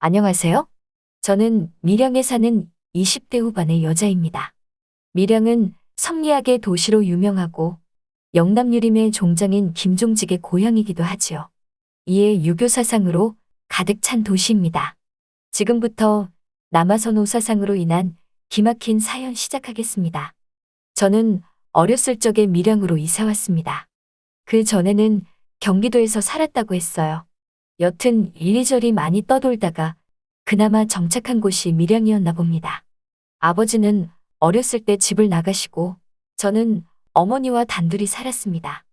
안녕하세요. 저는 밀양에 사는 20대 후반의 여자입니다. 밀양은 성리학의 도시로 유명하고 영남유림의 종장인 김종직의 고향이기도 하지요. 이에 유교 사상으로 가득 찬 도시입니다. 지금부터 남아선호 사상으로 인한 기막힌 사연 시작하겠습니다. 저는 어렸을 적에 밀양으로 이사 왔습니다. 그 전에는 경기도에서 살았다고 했어요. 여튼 이리저리 많이 떠돌다가 그나마 정착한 곳이 밀양이었나 봅니다. 아버지는 어렸을 때 집을 나가시고 저는 어머니와 단둘이 살았습니다.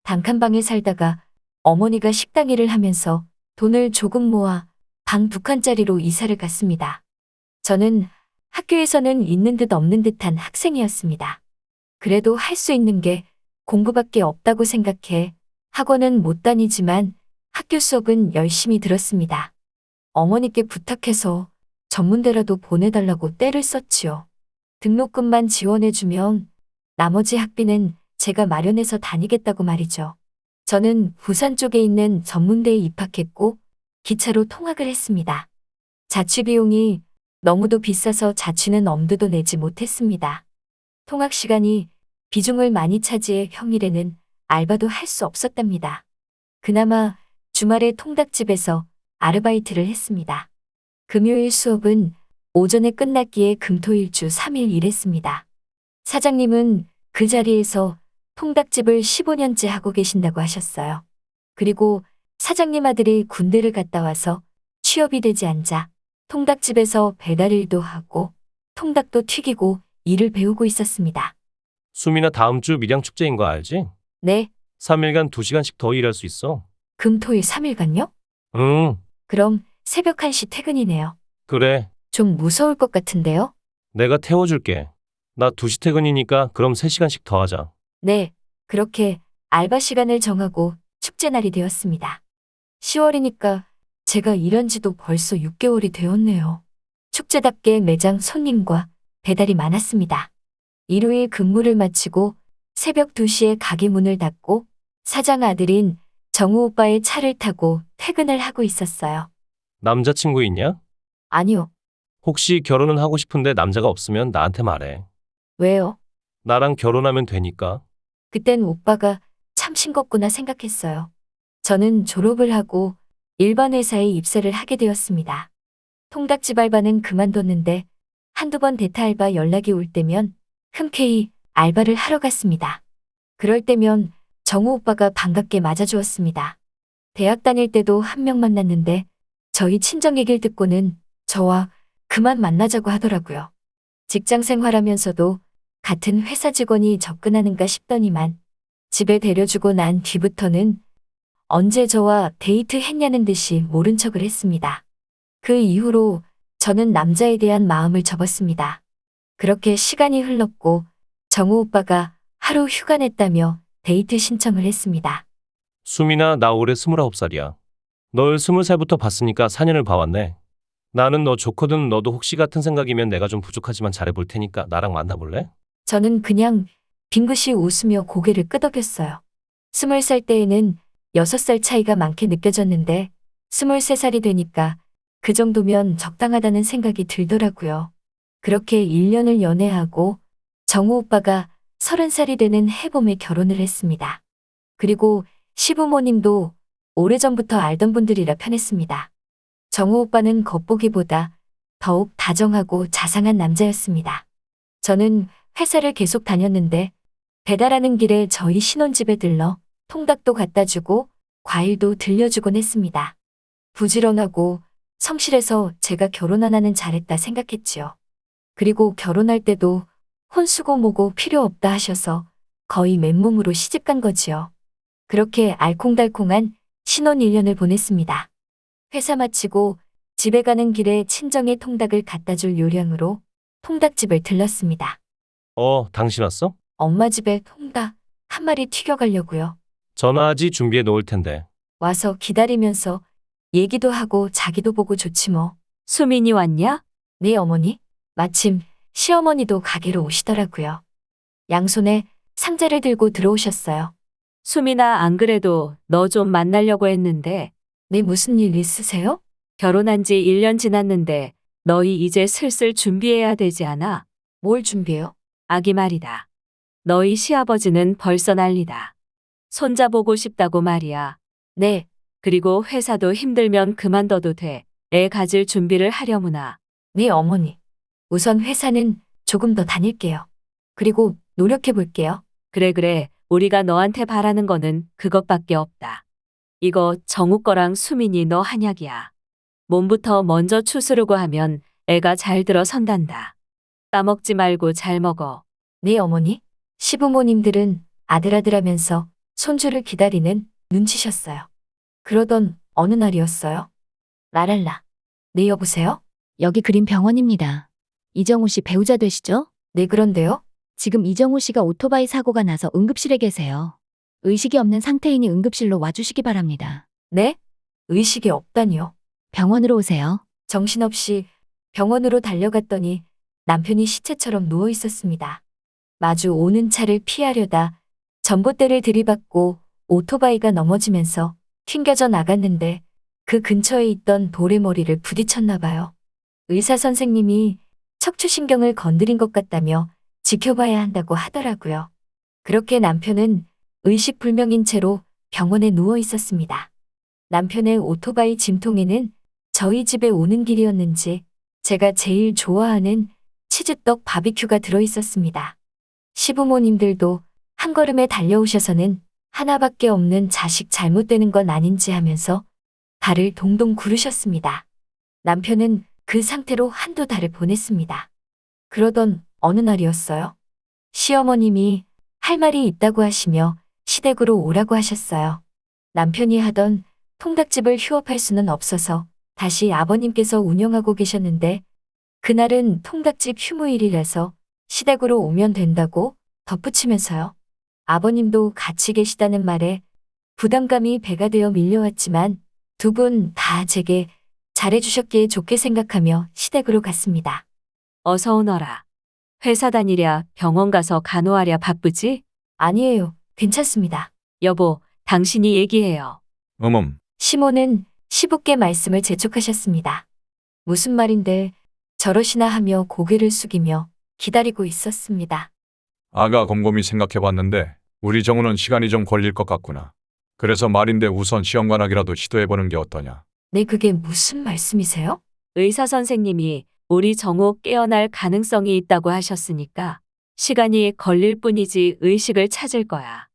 단칸방에 살다가 어머니가 식당 일을 하면서 돈을 조금 모아 방 2칸짜리로 이사를 갔습니다. 저는 학교에서는 있는 듯 없는 듯한 학생이었습니다. 그래도 할 수 있는 게 공부밖에 없다고 생각해 학원은 못 다니지만 학교 수업은 열심히 들었습니다. 어머니께 부탁해서 전문대라도 보내달라고 떼를 썼지요. 등록금만 지원해주면 나머지 학비는 제가 마련해서 다니겠다고 말이죠. 저는 부산 쪽에 있는 전문대에 입학했고 기차로 통학을 했습니다. 자취비용이 너무도 비싸서 자취는 엄두도 내지 못했습니다. 통학 시간이 비중을 많이 차지해 평일에는 알바도 할 수 없었답니다. 그나마 주말에 통닭집에서 아르바이트를 했습니다. 금요일 수업은 오전에 끝났기에 금토일주 3일 일했습니다. 사장님은 그 자리에서 통닭집을 15년째 하고 계신다고 하셨어요. 그리고 사장님 아들이 군대를 갔다 와서 취업이 되지 않자 통닭집에서 배달일도 하고 통닭도 튀기고 일을 배우고 있었습니다. 수민아, 다음 주 밀양축제인 거 알지? 네, 3일간 2시간씩 더 일할 수 있어. 금토일 3일간요? 응, 그럼 새벽 1시 퇴근이네요. 그래. 좀 무서울 것 같은데요? 내가 태워줄게. 나 2시 퇴근이니까 그럼 3시간씩 더 하자. 네, 그렇게 알바 시간을 정하고 축제 날이 되었습니다. 10월이니까 제가 일한 지도 벌써 6개월이 되었네요. 축제답게 매장 손님과 배달이 많았습니다. 일요일 근무를 마치고 새벽 2시에 가게 문을 닫고 사장 아들인 정우 오빠의 차를 타고 퇴근을 하고 있었어요. 남자친구 있냐? 아니요, 혹시 결혼은 하고 싶은데 남자가 없으면 나한테 말해. 왜요? 나랑 결혼하면 되니까. 그땐 오빠가 참 싱겁구나 생각했어요. 저는 졸업을 하고 일반 회사에 입사를 하게 되었습니다. 통닭집 알바는 그만뒀는데 한두 번 대타 알바 연락이 올 때면 흔쾌히 알바를 하러 갔습니다. 그럴 때면 정우 오빠가 반갑게 맞아주었습니다. 대학 다닐 때도 한 명 만났는데 저희 친정 얘기를 듣고는 저와 그만 만나자고 하더라고요. 직장 생활하면서도 같은 회사 직원이 접근하는가 싶더니만 집에 데려주고 난 뒤부터는 언제 저와 데이트 했냐는 듯이 모른 척을 했습니다. 그 이후로 저는 남자에 대한 마음을 접었습니다. 그렇게 시간이 흘렀고 정우 오빠가 하루 휴가 냈다며 데이트 신청을 했습니다. 수민아, 나 올해 29살이야. 널 20살부터 봤으니까 4년을 봐왔네. 나는 너 좋거든. 너도 혹시 같은 생각이면 내가 좀 부족하지만 잘해볼 테니까 나랑 만나볼래? 저는 그냥 빙긋이 웃으며 고개를 끄덕였어요. 20살 때에는 6살 차이가 많게 느껴졌는데 23살이 되니까 그 정도면 적당하다는 생각이 들더라고요. 그렇게 1년을 연애하고 정우 오빠가 30살이 되는 해봄에 결혼을 했습니다. 그리고 시부모님도 오래전부터 알던 분들이라 편했습니다. 정우 오빠는 겉보기보다 더욱 다정하고 자상한 남자였습니다. 저는 회사를 계속 다녔는데 배달하는 길에 저희 신혼집에 들러 통닭도 갖다 주고 과일도 들려주곤 했습니다. 부지런하고 성실해서 제가 결혼 하나는 잘했다 생각했지요. 그리고 결혼할 때도 혼수고 뭐고 필요 없다 하셔서 거의 맨몸으로 시집간 거지요. 그렇게 알콩달콩한 신혼 1년을 보냈습니다. 회사 마치고 집에 가는 길에 친정의 통닭을 갖다 줄 요량으로 통닭집을 들렀습니다. 당신 왔어? 엄마 집에 통닭 한 마리 튀겨가려고요. 전화하지, 준비해 놓을 텐데. 와서 기다리면서 얘기도 하고 자기도 보고 좋지 뭐. 수민이 왔냐? 네 어머니? 마침 시어머니도 가게로 오시더라고요. 양손에 상자를 들고 들어오셨어요. 수민아, 안 그래도 너 좀 만나려고 했는데 네 무슨 일 있으세요? 결혼한 지 1년 지났는데 너희 이제 슬슬 준비해야 되지 않아? 뭘 준비해요? 아기 말이다. 너희 시아버지는 벌써 난리다. 손자 보고 싶다고 말이야. 네, 그리고 회사도 힘들면 그만둬도 돼. 애 가질 준비를 하려무나. 네 어머니. 우선 회사는 조금 더 다닐게요. 그리고 노력해 볼게요. 그래. 우리가 너한테 바라는 거는 그것밖에 없다. 이거 정우 거랑 수민이 너 한약이야. 몸부터 먼저 추스르고 하면 애가 잘 들어선단다. 까먹지 말고 잘 먹어. 네 어머니. 시부모님들은 아들아들 하면서 손주를 기다리는 눈치셨어요. 그러던 어느 날이었어요. 라랄라. 네 여보세요? 여기 그림 병원입니다. 이정우 씨 배우자 되시죠? 네 그런데요? 지금 이정우 씨가 오토바이 사고가 나서 응급실에 계세요. 의식이 없는 상태이니 응급실로 와주시기 바랍니다. 네? 의식이 없다니요. 병원으로 오세요. 정신없이 병원으로 달려갔더니 남편이 시체처럼 누워 있었습니다. 마주 오는 차를 피하려다 전봇대를 들이받고 오토바이가 넘어지면서 튕겨져 나갔는데 그 근처에 있던 돌에 머리를 부딪혔나 봐요. 의사 선생님이 척추신경을 건드린 것 같다며 지켜봐야 한다고 하더라고요. 그렇게 남편은 의식불명인 채로 병원에 누워 있었습니다. 남편의 오토바이 짐통에는 저희 집에 오는 길이었는지 제가 제일 좋아하는 치즈떡 바비큐가 들어 있었습니다. 시부모님들도 한 걸음에 달려오셔서는 하나밖에 없는 자식 잘못되는 건 아닌지 하면서 발을 동동 구르셨습니다. 남편은 그 상태로 한두 달을 보냈습니다. 그러던 어느 날이었어요. 시어머님이 할 말이 있다고 하시며 시댁으로 오라고 하셨어요. 남편이 하던 통닭집을 휴업할 수는 없어서 다시 아버님께서 운영하고 계셨는데 그날은 통닭집 휴무일이라서 시댁으로 오면 된다고 덧붙이면서요. 아버님도 같이 계시다는 말에 부담감이 배가 되어 밀려왔지만 두 분 다 제게 잘해주셨기에 좋게 생각하며 시댁으로 갔습니다. 어서 오너라. 회사 다니랴 병원 가서 간호하랴 바쁘지? 아니에요. 괜찮습니다. 여보, 당신이 얘기해요. 시모는 시부께 말씀을 재촉하셨습니다. 무슨 말인데 저러시나 하며 고개를 숙이며 기다리고 있었습니다. 아가 곰곰이 생각해봤는데 우리 정우는 시간이 좀 걸릴 것 같구나. 그래서 말인데 우선 시험관하기라도 시도해보는 게 어떠냐. 네, 그게 무슨 말씀이세요? 의사 선생님이 우리 정우 깨어날 가능성이 있다고 하셨으니까 시간이 걸릴 뿐이지 의식을 찾을 거야.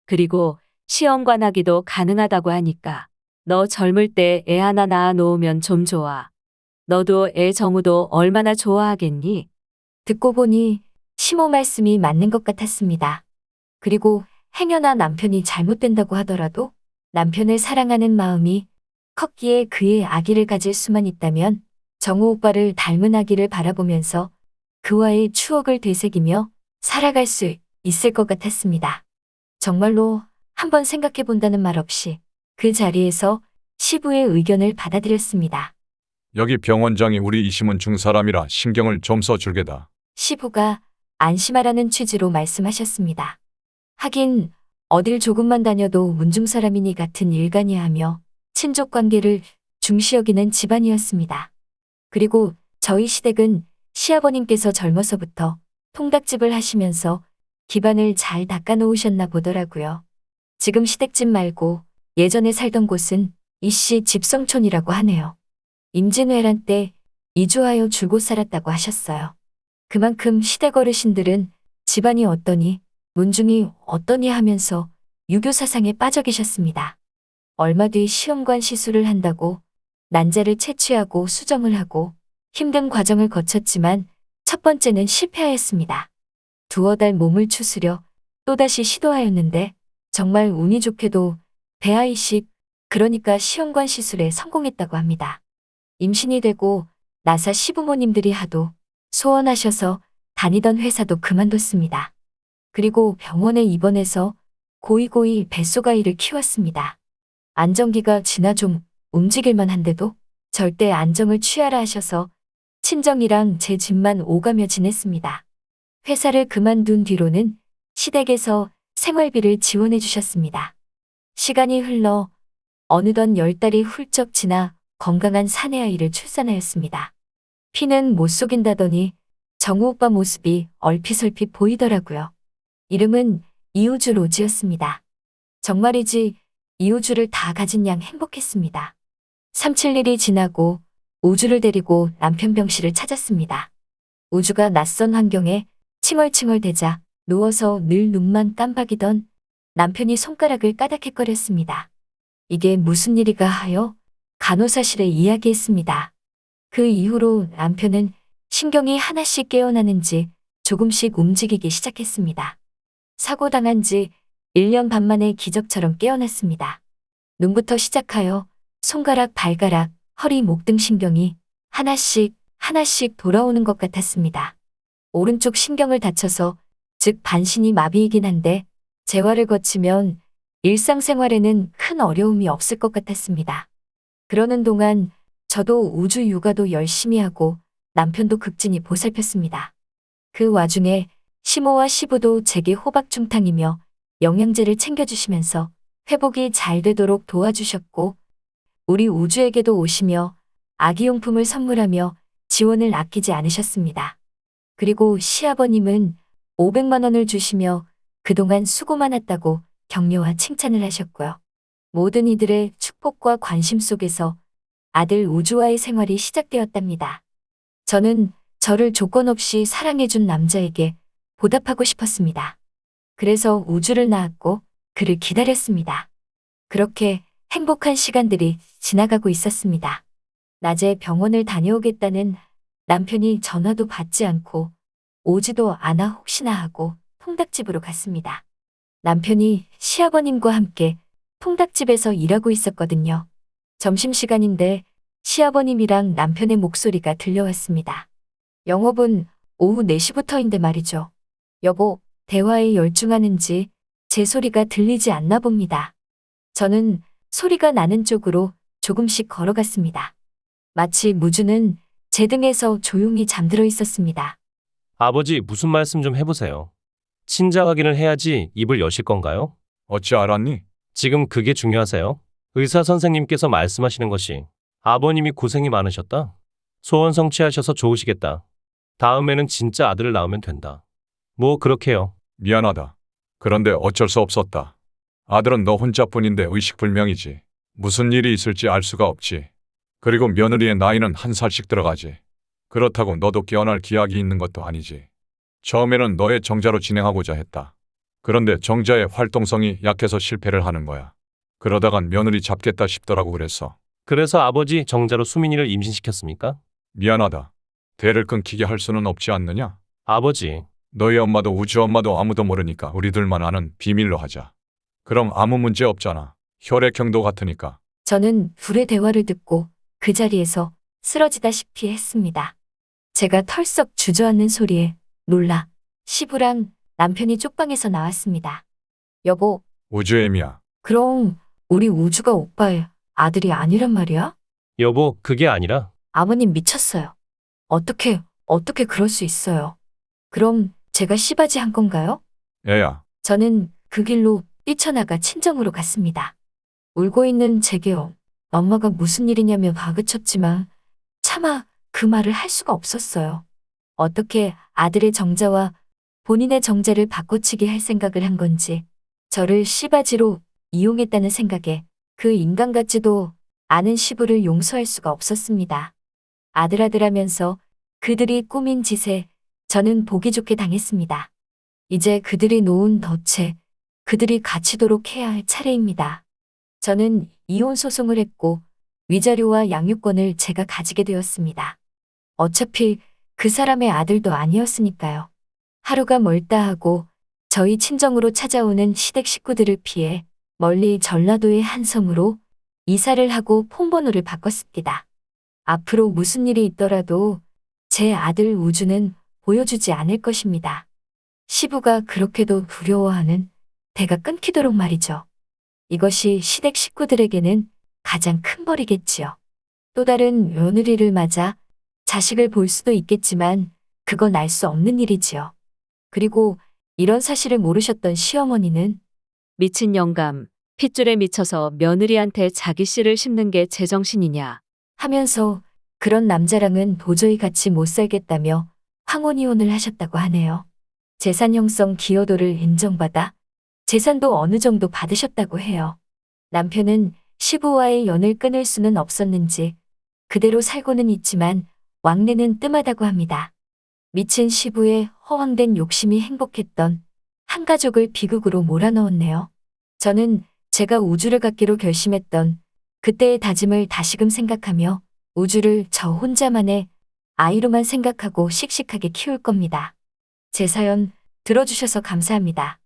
그리고 시험관하기도 가능하다고 하니까 너 젊을 때 애 하나 낳아 놓으면 좀 좋아. 너도 애 정우도 얼마나 좋아하겠니? 듣고 보니 시모 말씀이 맞는 것 같았습니다. 그리고 행여나 남편이 잘못된다고 하더라도 남편을 사랑하는 마음이 컸기에 그의 아기를 가질 수만 있다면 정우 오빠를 닮은 아기를 바라보면서 그와의 추억을 되새기며 살아갈 수 있을 것 같았습니다. 정말로 한번 생각해 본다는 말 없이 그 자리에서 시부의 의견을 받아들였습니다. 여기 병원장이 우리 이심은 중사람이라 신경을 좀 써줄게다. 시부가 안심하라는 취지로 말씀하셨습니다. 하긴 어딜 조금만 다녀도 문중 사람이니 같은 일간이야 하며 친족 관계를 중시 여기는 집안이었습니다. 그리고 저희 시댁은 시아버님께서 젊어서부터 통닭집을 하시면서 기반을 잘 닦아놓으셨나 보더라고요. 지금 시댁집 말고 예전에 살던 곳은 이씨 집성촌이라고 하네요. 임진왜란 때 이주하여 줄곧 살았다고 하셨어요. 그만큼 시댁 어르신들은 집안이 어떠니 문중이 어떠니 하면서 유교 사상에 빠져 계셨습니다. 얼마 뒤 시험관 시술을 한다고 난자를 채취하고 수정을 하고 힘든 과정을 거쳤지만 첫 번째는 실패하였습니다. 두어 달 몸을 추스려 또다시 시도하였는데 정말 운이 좋게도 배아이식, 그러니까 시험관 시술에 성공했다고 합니다. 임신이 되고 나사 시부모님들이 하도 소원하셔서 다니던 회사도 그만뒀습니다. 그리고 병원에 입원해서 고이고이 뱃속아이를 키웠습니다. 안정기가 지나 좀 움직일만 한데도 절대 안정을 취하라 하셔서 친정이랑 제 집만 오가며 지냈습니다. 회사를 그만둔 뒤로는 시댁에서 생활비를 지원해 주셨습니다. 시간이 흘러 어느덧 10달이 훌쩍 지나 건강한 사내 아이를 출산하였습니다. 피는 못 속인다더니 정우 오빠 모습이 얼핏얼핏 보이더라고요. 이름은 이우주 로지였습니다. 정말이지 이우주를 다 가진 양 행복했습니다. 3-7일이 지나고 우주를 데리고 남편 병실을 찾았습니다. 우주가 낯선 환경에 칭얼칭얼대자 누워서 늘 눈만 깜박이던 남편이 손가락을 까닥했거렸습니다. 이게 무슨 일이가 하여 간호사실에 이야기했습니다. 그 이후로 남편은 신경이 하나씩 깨어나는지 조금씩 움직이기 시작했습니다. 사고 당한 지 1년 반 만에 기적처럼 깨어났습니다. 눈부터 시작하여 손가락, 발가락, 허리, 목 등 신경이 하나씩 돌아오는 것 같았습니다. 오른쪽 신경을 다쳐서 즉 반신이 마비이긴 한데 재활을 거치면 일상생활에는 큰 어려움이 없을 것 같았습니다. 그러는 동안 저도 우주 육아도 열심히 하고 남편도 극진히 보살폈습니다. 그 와중에 시모와 시부도 제게 호박중탕이며 영양제를 챙겨주시면서 회복이 잘 되도록 도와주셨고 우리 우주에게도 오시며 아기용품을 선물하며 지원을 아끼지 않으셨습니다. 그리고 시아버님은 500만 원을 주시며 그동안 수고 많았다고 격려와 칭찬을 하셨고요. 모든 이들의 축복과 관심 속에서 아들 우주와의 생활이 시작되었답니다. 저는 저를 조건 없이 사랑해준 남자에게 보답하고 싶었습니다. 그래서 우주를 낳았고 그를 기다렸습니다. 그렇게 행복한 시간들이 지나가고 있었습니다. 낮에 병원을 다녀오겠다는 남편이 전화도 받지 않고 오지도 않아 혹시나 하고 통닭집으로 갔습니다. 남편이 시아버님과 함께 통닭집에서 일하고 있었거든요. 점심시간인데 시아버님이랑 남편의 목소리가 들려왔습니다. 영업은 오후 4시부터인데 말이죠. 여보, 대화에 열중하는지 제 소리가 들리지 않나 봅니다. 저는 소리가 나는 쪽으로 조금씩 걸어갔습니다. 마치 무주는 제 등에서 조용히 잠들어 있었습니다. 아버지, 무슨 말씀 좀 해보세요. 친자 확인을 해야지 입을 여실 건가요? 어찌 알았니? 지금 그게 중요하세요? 의사 선생님께서 말씀하시는 것이 아버님이 고생이 많으셨다. 소원 성취하셔서 좋으시겠다. 다음에는 진짜 아들을 낳으면 된다. 뭐 그렇게요. 미안하다. 그런데 어쩔 수 없었다. 아들은 너 혼자뿐인데 의식불명이지. 무슨 일이 있을지 알 수가 없지. 그리고 며느리의 나이는 1살씩 들어가지. 그렇다고 너도 깨어날 기약이 있는 것도 아니지. 처음에는 너의 정자로 진행하고자 했다. 그런데 정자의 활동성이 약해서 실패를 하는 거야. 그러다간 며느리 잡겠다 싶더라고 그랬어. 그래서 아버지 정자로 수민이를 임신시켰습니까? 미안하다. 대를 끊기게 할 수는 없지 않느냐? 아버지, 너희 엄마도 우주 엄마도 아무도 모르니까 우리들만 아는 비밀로 하자. 그럼 아무 문제 없잖아. 혈액형도 같으니까. 저는 둘의 대화를 듣고 그 자리에서 쓰러지다시피 했습니다. 제가 털썩 주저앉는 소리에 놀라 시부랑 남편이 쪽방에서 나왔습니다. 여보, 우주애미야. 그럼 우리 우주가 오빠의 아들이 아니란 말이야? 여보, 그게 아니라 아버님 미쳤어요. 어떻게 그럴 수 있어요? 그럼 제가 씨바지 한 건가요? 애야. 저는 그 길로 뛰쳐나가 친정으로 갔습니다. 울고 있는 제게 엄마가 무슨 일이냐며 다그쳤지만 차마 그 말을 할 수가 없었어요. 어떻게 아들의 정자와 본인의 정자를 바꿔치기 할 생각을 한 건지 저를 씨바지로 이용했다는 생각에 그 인간 같지도 않은 시부를 용서할 수가 없었습니다. 아들하면서 그들이 꾸민 짓에 저는 보기 좋게 당했습니다. 이제 그들이 놓은 덫에 그들이 갇히도록 해야 할 차례입니다. 저는 이혼 소송을 했고 위자료와 양육권을 제가 가지게 되었습니다. 어차피 그 사람의 아들도 아니었으니까요. 하루가 멀다 하고 저희 친정으로 찾아오는 시댁 식구들을 피해 멀리 전라도의 한 섬으로 이사를 하고 폰번호를 바꿨습니다. 앞으로 무슨 일이 있더라도 제 아들 우주는 보여주지 않을 것입니다. 시부가 그렇게도 두려워하는 대가 끊기도록 말이죠. 이것이 시댁 식구들에게는 가장 큰 벌이겠지요. 또 다른 며느리를 맞아 자식을 볼 수도 있겠지만 그건 알 수 없는 일이지요. 그리고 이런 사실을 모르셨던 시어머니는 미친 영감, 핏줄에 미쳐서 며느리한테 자기 씨를 심는 게 제정신이냐. 하면서 그런 남자랑은 도저히 같이 못 살겠다며 황혼이혼을 하셨다고 하네요. 재산 형성 기여도를 인정받아 재산도 어느 정도 받으셨다고 해요. 남편은 시부와의 연을 끊을 수는 없었는지 그대로 살고는 있지만 왕래는 뜸하다고 합니다. 미친 시부의 허황된 욕심이 행복했던 한 가족을 비극으로 몰아넣었네요. 저는 제가 우주를 갖기로 결심했던 그때의 다짐을 다시금 생각하며 우주를 저 혼자만의 아이로만 생각하고 씩씩하게 키울 겁니다. 제 사연 들어주셔서 감사합니다.